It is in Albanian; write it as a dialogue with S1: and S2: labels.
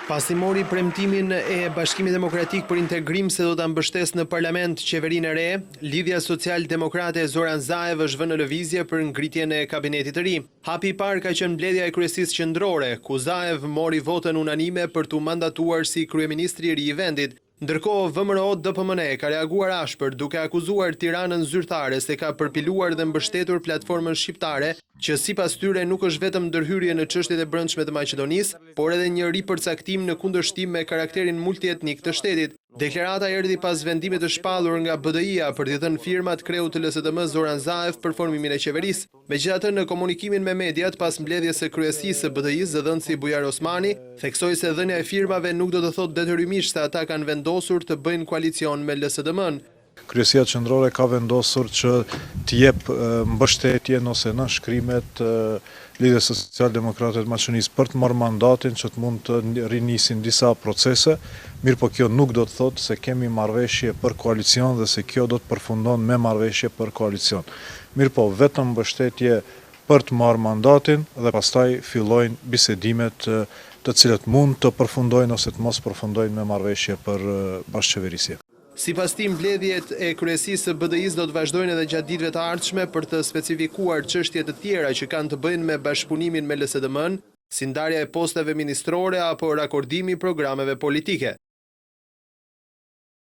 S1: Pasi mori premtimin e Bashkimit Demokratik për integrim se do ta mbështesë në parlament qeverinë e re, Lidhja Social-Demokrate Zoran Zaev është vënë në lëvizje për ngritjen e kabinetit të ri. Hapi i parë ka qenë mbledhja e kryesisë qendrore, ku Zaev mori votën unanime për t'u mandatuar si kryeministri i ri i vendit. Ndërkohë, VMRO-DPMN ka reaguar ashpër duke akuzuar Tiranën zyrtare se ka përpiluar dhe mbështetur platformën shqiptare, që sipas tyre nuk është vetëm ndërhyrje në çështjet e brendshme të Maqedonisë, por edhe një ripërcaktim në kundërshtim me karakterin multietnik të shtetit. Deklarata erdhi pas vendimit të shpallur nga BDI-a për t'i dhënë firmat kreut të LSDM Zoran Zaev për formimin e qeverisë. Megjithatë, në komunikimin me mediat pas mbledhjes së kryesisë së BDI-s, zëdhënësi Bujar Osmani theksoi se dhënia e firmave nuk do të thotë detyrimisht se ata kanë vendosur të bëjnë koalicion me LSDM-n.
S2: Kryesia qendrore ka vendosur që të jep mbështetje ose nënshkrimet Lidhjes Social-Demokrate të Maqedonisë për të marrë mandatin që të mund të rinisin disa procese, mirë po kjo nuk do të thotë se kemi marrëveshje për koalicion dhe se kjo do të përfundon me marrëveshje për koalicion. Mirë po vetëm mbështetje për të marrë mandatin dhe pastaj fillojnë bisedimet të cilët mund të përfundojnë ose të mos përfundojnë me marrëveshje për bashkëqeverisje.
S1: Sipas tij, mbledhjet e kryesisë së BDI-s do të vazhdojnë edhe gjatë ditëve të ardhshme për të specifikuar çështje të tjera që kanë të bëjnë me bashkëpunimin me LSDM-n, si ndarja e posteve ministrore apo rakordimi i programeve politike.